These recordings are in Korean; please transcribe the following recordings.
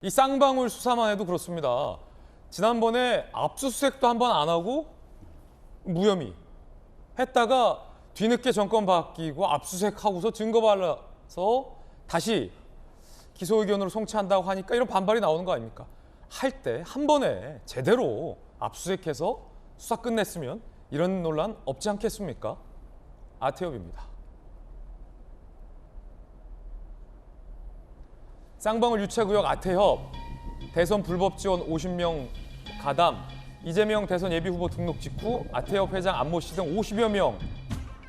이 쌍방울 수사만 해도 그렇습니다. 지난번에 압수수색도 한번 안 하고 무혐의 했다가 뒤늦게 정권 바뀌고 압수수색하고서 증거 발라서 다시 기소 의견으로 송치한다고 하니까 이런 반발이 나오는 거 아닙니까? 할 때 한 번에 제대로 압수수색해서 수사 끝냈으면 이런 논란 없지 않겠습니까? 아태엽입니다. 쌍방울 유착의혹 아태엽, 대선 불법 지원 50명 가담, 이재명 대선 예비후보 등록 직후 아태엽 회장 안모 씨 등 50여 명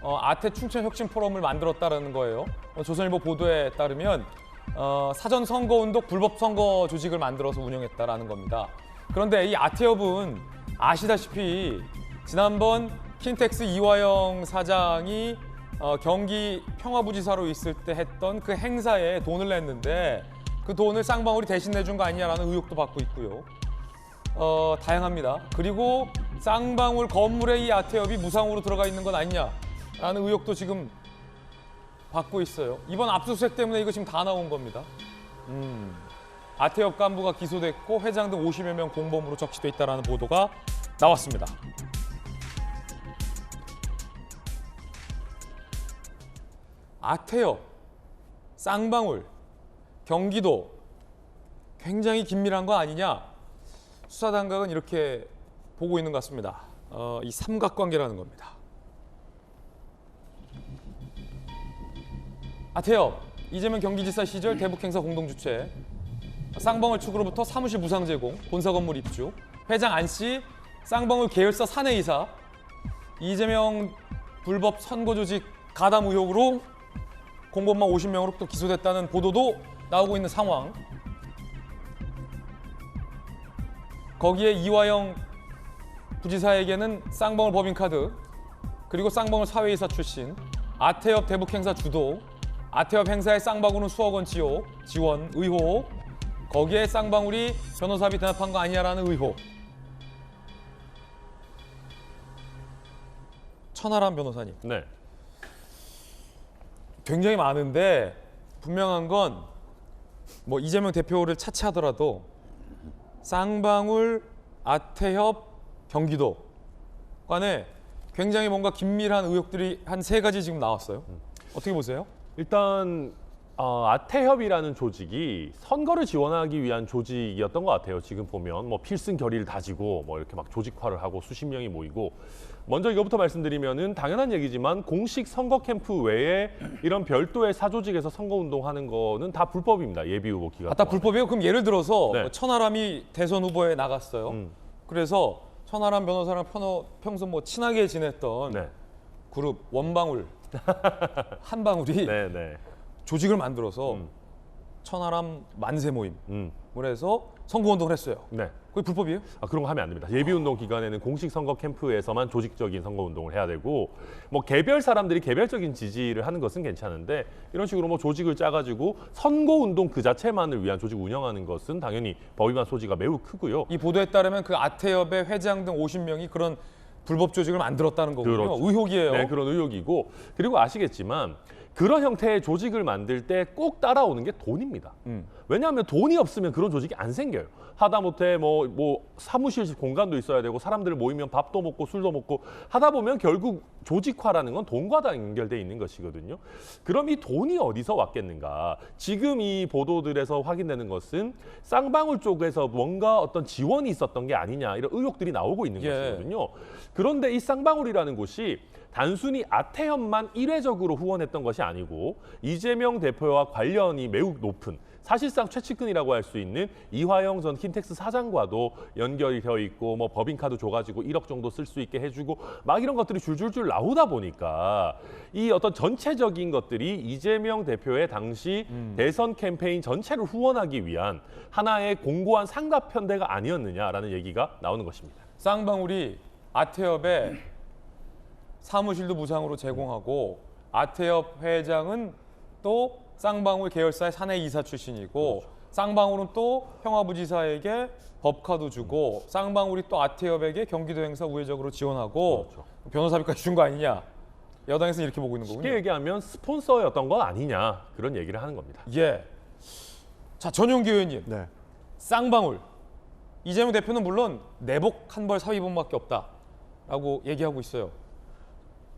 아태 춘천 혁신 포럼을 만들었다는 거예요. 조선일보 보도에 따르면 사전 선거운동 불법 선거 조직을 만들어서 운영했다라는 겁니다. 그런데 이 아태엽은 아시다시피 지난번 킨텍스 이화영 사장이 경기 평화부지사로 있을 때 했던 그 행사에 돈을 냈는데 그 돈을 쌍방울이 대신 내준 거 아니냐라는 의혹도 받고 있고요. 다양합니다. 그리고 쌍방울 건물에 이 아태엽이 무상으로 들어가 있는 건 아니냐라는 의혹도 지금 받고 있어요. 이번 압수수색 때문에 이거 지금 다 나온 겁니다. 아태엽 간부가 기소됐고 회장 등 50여 명 공범으로 적시돼 있다는 보도가 나왔습니다. 아태엽, 쌍방울, 경기도 굉장히 긴밀한 거 아니냐? 수사 당국은 이렇게 보고 있는 것 같습니다. 이 삼각관계라는 겁니다. 아태엽, 이재명 경기지사 시절 대북 행사 공동 주최, 쌍방울 측으로부터 사무실 무상 제공, 본사 건물 입주, 회장 안 씨, 쌍방울 계열사 사내이사, 이재명 불법 선거 조직 가담 의혹으로 공범만 50명으로 또 기소됐다는 보도도 나오고 있는 상황. 거기에 이화영 부지사에게는 쌍방울 법인카드, 그리고 쌍방울 사회이사 출신, 아태엽 대북 행사 주도, 아태엽 행사에 쌍방울은 수억 원 지원 의혹, 거기에 쌍방울이 변호사비 대납한 거 아니냐라는 의혹. 천하람 변호사님. 네. 굉장히 많은데 분명한 건 뭐 이재명 대표를 차치하더라도 쌍방울, 아태엽, 경기도 간에 굉장히 뭔가 긴밀한 의혹들이 한 3가지 지금 나왔어요. 어떻게 보세요? 일단 아태협이라는 조직이 선거를 지원하기 위한 조직이었던 것 같아요. 지금 보면 뭐 필승 결의를 다지고 뭐 이렇게 막 조직화를 하고 수십 명이 모이고, 먼저 이거부터 말씀드리면은 당연한 얘기지만 공식 선거 캠프 외에 이런 별도의 사조직에서 선거 운동하는 거는 다 불법입니다. 예비 후보 기간. 다 불법이에요? 그럼 예를 들어서 네. 천하람이 대선 후보에 나갔어요. 그래서 천하람 변호사랑 평소 뭐 친하게 지냈던 네. 그룹 원방울, 한방울이 네. 조직을 만들어서 천하람 만세 모임을 해서 선거운동을 했어요. 네. 그게 불법이에요? 그런 거 하면 안 됩니다. 예비운동 기간에는 공식 선거 캠프에서만 조직적인 선거운동을 해야 되고, 뭐 개별 사람들이 개별적인 지지를 하는 것은 괜찮은데 이런 식으로 뭐 조직을 짜가지고 선거운동 그 자체만을 위한 조직 운영하는 것은 당연히 법위반 소지가 매우 크고요. 이 보도에 따르면 그 아태엽의 회장 등 50명이 그런 불법 조직을 만들었다는 거군요. 그렇죠. 의혹이에요. 네, 그런 의혹이고, 그리고 아시겠지만 그런 형태의 조직을 만들 때 꼭 따라오는 게 돈입니다. 왜냐하면 돈이 없으면 그런 조직이 안 생겨요. 하다못해 뭐 사무실 공간도 있어야 되고 사람들 모이면 밥도 먹고 술도 먹고 하다 보면 결국 조직화라는 건 돈과 다 연결돼 있는 것이거든요. 그럼 이 돈이 어디서 왔겠는가? 지금 이 보도들에서 확인되는 것은 쌍방울 쪽에서 뭔가 어떤 지원이 있었던 게 아니냐, 이런 의혹들이 나오고 있는 것이거든요. 그런데 이 쌍방울이라는 곳이 단순히 아태엽만 일회적으로 후원했던 것이 아니고 이재명 대표와 관련이 매우 높은, 사실상 최측근이라고 할 수 있는 이화영 전 킨텍스 사장과도 연결이 되어 있고, 뭐 법인카드 줘가지고 1억 정도 쓸 수 있게 해주고 막 이런 것들이 줄줄줄 나오다 보니까 이 어떤 전체적인 것들이 이재명 대표의 당시 대선 캠페인 전체를 후원하기 위한 하나의 공고한 삼각편대가 아니었느냐라는 얘기가 나오는 것입니다. 쌍방울이 아태엽의 사무실도 무상으로 제공하고, 아태엽 회장은 또 쌍방울 계열사의 사내이사 출신이고, 그렇죠. 쌍방울은 또 평화부지사에게 법카도 주고, 쌍방울이 또 아태엽에게 경기도 행사 우회적으로 지원하고, 그렇죠. 변호사비까지 준 거 아니냐. 여당에서는 이렇게 보고 있는 거군요. 쉽게 얘기하면 스폰서였던 건 아니냐, 그런 얘기를 하는 겁니다. 예. 자, 전용기 의원님. 네. 쌍방울. 이재명 대표는 물론 내복 한 벌 사위범밖에 없다라고 얘기하고 있어요.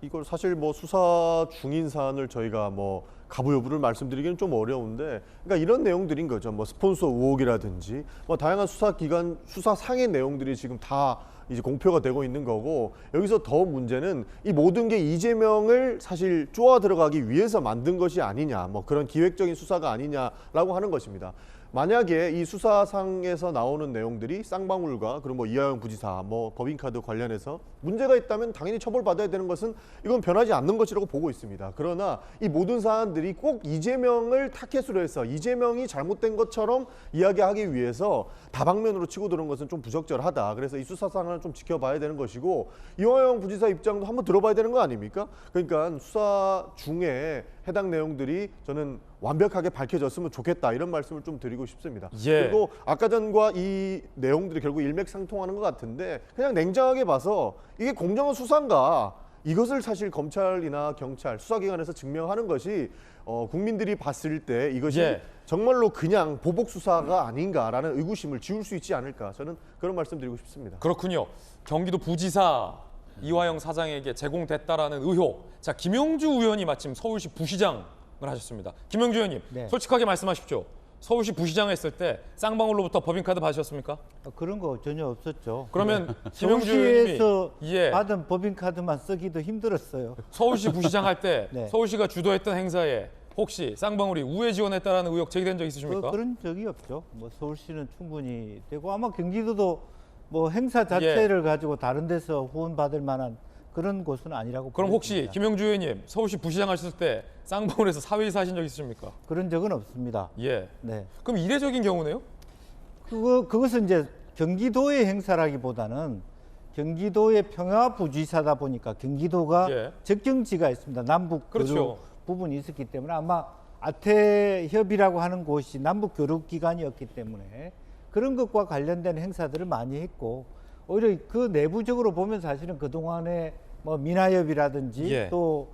이걸 사실 뭐 수사 중인 사안을 저희가 뭐 가부 여부를 말씀드리기는 좀 어려운데, 그러니까 이런 내용들인 거죠. 뭐 스폰서 의혹이라든지 뭐 다양한 수사기관 수사상의 내용들이 지금 다 이제 공표가 되고 있는 거고, 여기서 더 문제는 이 모든 게 이재명을 사실 쪼아 들어가기 위해서 만든 것이 아니냐, 뭐 그런 기획적인 수사가 아니냐라고 하는 것입니다. 만약에 이 수사상에서 나오는 내용들이 쌍방울과 그리고 뭐 이하영 부지사, 뭐 법인카드 관련해서 문제가 있다면 당연히 처벌받아야 되는 것은 이건 변하지 않는 것이라고 보고 있습니다. 그러나 이 모든 사안들이 꼭 이재명을 타켓으로 해서 이재명이 잘못된 것처럼 이야기하기 위해서 다방면으로 치고 들어온 것은 좀 부적절하다. 그래서 이 수사상을 좀 지켜봐야 되는 것이고, 이하영 부지사 입장도 한번 들어봐야 되는 거 아닙니까? 그러니까 수사 중에 해당 내용들이 저는 완벽하게 밝혀졌으면 좋겠다, 이런 말씀을 좀 드리고 싶습니다. 예. 그리고 아까 전과 이 내용들이 결국 일맥상통하는 것 같은데, 그냥 냉정하게 봐서 이게 공정한 수사인가, 이것을 사실 검찰이나 경찰, 수사기관에서 증명하는 것이 국민들이 봤을 때 이것이 예. 정말로 그냥 보복 수사가 아닌가라는 의구심을 지울 수 있지 않을까, 저는 그런 말씀드리고 싶습니다. 그렇군요. 경기도 부지사 이화영 사장에게 제공됐다라는 의혹. 자, 김영주 의원이 마침 서울시 부시장을 하셨습니다. 김영주 의원님, 네. 솔직하게 말씀하십시오. 서울시 부시장 했을 때 쌍방울로부터 법인카드 받으셨습니까? 그런 거 전혀 없었죠. 그러면 김영주 의원님이 서울시에서 예, 받은 법인카드만 쓰기도 힘들었어요. 서울시 부시장 할 때 네. 서울시가 주도했던 행사에 혹시 쌍방울이 우회 지원했다라는 의혹 제기된 적 있으십니까? 그런 적이 없죠. 뭐 서울시는 충분히 되고, 아마 경기도도 뭐 행사 자체를 가지고 다른 데서 후원 받을 만한 그런 곳은 아니라고. 그럼 혹시 보여집니다. 김영주 의원님 서울시 부시장 하셨을 때 쌍방울에서 사회이사 하신 적 있으십니까? 그런 적은 없습니다. 예. 네. 그럼 이례적인 경우네요? 그것은 이제 경기도의 행사라기보다는 경기도의 평화부지사다 보니까 경기도가 예. 접경지가 있습니다. 남북 그렇죠. 교류 부분이 있었기 때문에, 아마 아태협이라고 하는 곳이 남북 교류 기관이었기 때문에 그런 것과 관련된 행사들을 많이 했고, 오히려 그 내부적으로 보면 사실은 그 동안에 뭐 민하협이라든지 예. 또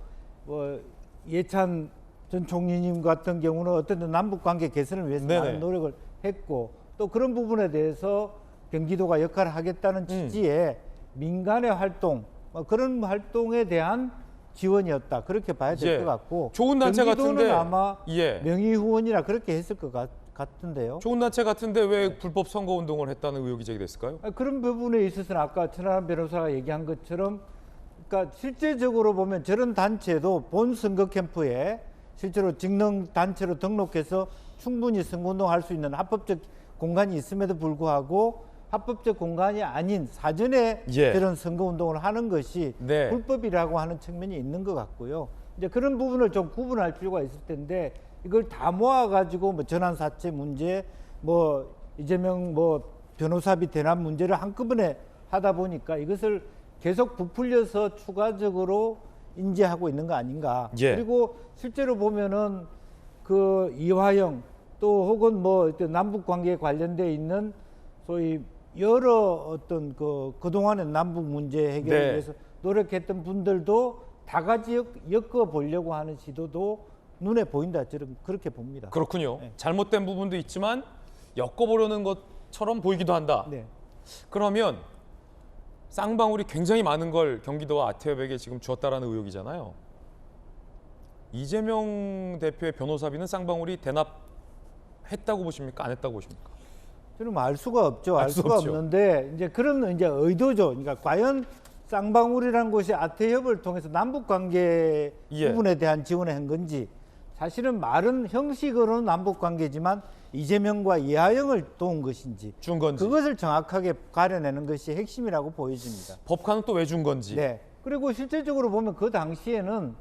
뭐 예찬 전 총리님 같은 경우는 어떤 남북 관계 개선을 위해서 네네. 많은 노력을 했고, 또 그런 부분에 대해서 경기도가 역할을 하겠다는 취지의 민간의 활동, 그런 활동에 대한 지원이었다, 그렇게 봐야 될 예. 것 같고, 좋은 단체 경기도는 같은데 아마 예. 명의 후원이라 그렇게 했을 것 같은데요. 좋은 단체 같은데 왜 불법 선거 운동을 했다는 의혹이 제기됐을까요? 그런 부분에 있어서는 아까 천하람 변호사가 얘기한 것처럼, 그러니까 실제적으로 보면 저런 단체도 본 선거 캠프에 실제로 직능 단체로 등록해서 충분히 선거운동할 수 있는 합법적 공간이 있음에도 불구하고 합법적 공간이 아닌 사전에 예. 저런 선거운동을 하는 것이 네. 불법이라고 하는 측면이 있는 것 같고요. 이제 그런 부분을 좀 구분할 필요가 있을 텐데, 이걸 다 모아가지고 뭐 전환사채 문제, 뭐 이재명 뭐 변호사비 대납 문제를 한꺼번에 하다 보니까 이것을 계속 부풀려서 추가적으로 인지하고 있는 거 아닌가. 예. 그리고 실제로 보면은 그 이화영 또 혹은 뭐 남북 관계에 관련돼 있는 소위 여러 어떤 그동안의 남북 문제 해결을 네. 위해서 노력했던 분들도 다 같이 엮어 보려고 하는 시도도 눈에 보인다, 저는 그렇게 봅니다. 그렇군요. 네. 잘못된 부분도 있지만 엮어보려는 것처럼 보이기도 한다. 네. 그러면 쌍방울이 굉장히 많은 걸 경기도와 아태협에게 지금 주었다라는 의혹이잖아요. 이재명 대표의 변호사비는 쌍방울이 대납했다고 보십니까? 안 했다고 보십니까? 저는 뭐 알 수가 없죠. 알 알 수 수가 없죠. 없는데, 이제 그런 이제 의도죠. 그러니까 과연 쌍방울이라는 곳이 아태협을 통해서 남북 관계 예. 부분에 대한 지원을 한 건지, 사실은 말은 형식으로는 남북 관계지만 이재명과 이하영을 도운 것인지, 준 건지. 그것을 정확하게 가려내는 것이 핵심이라고 보여집니다. 법관은 또 왜 준 건지. 네. 그리고 실질적으로 보면 그 당시에는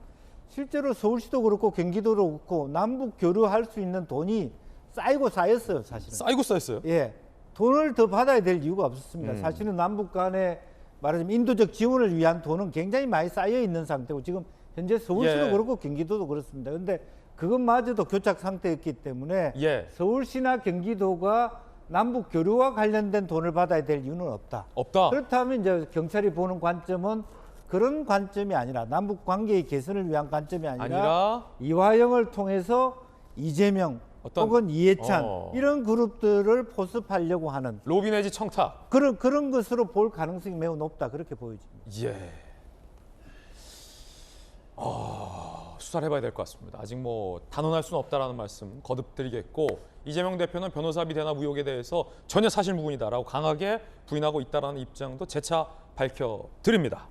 실제로 서울시도 그렇고 경기도도 그렇고 남북 교류할 수 있는 돈이 쌓이고 쌓였어요, 사실은. 쌓이고 쌓였어요. 예, 돈을 더 받아야 될 이유가 없었습니다. 사실은 남북 간에 말하자면 인도적 지원을 위한 돈은 굉장히 많이 쌓여 있는 상태고, 지금 현재 서울시도 예. 그렇고 경기도도 그렇습니다. 그런데 그것마저도 교착 상태였기 때문에 예. 서울시나 경기도가 남북 교류와 관련된 돈을 받아야 될 이유는 없다. 없다. 그렇다면 이제 경찰이 보는 관점은 그런 관점이 아니라, 남북 관계의 개선을 위한 관점이 아니라 아니라 이화영을 통해서 이재명 어떤 혹은 이해찬 어. 이런 그룹들을 포섭하려고 하는 로비 내지 청탁. 그런 것으로 볼 가능성이 매우 높다 그렇게 보여집니다. 예. 수사를 해봐야 될 것 같습니다. 아직 뭐 단언할 수는 없다라는 말씀 거듭드리겠고, 이재명 대표는 변호사비 대납 의혹에 대해서 전혀 사실무근이다라고 강하게 부인하고 있다라는 입장도 재차 밝혀드립니다.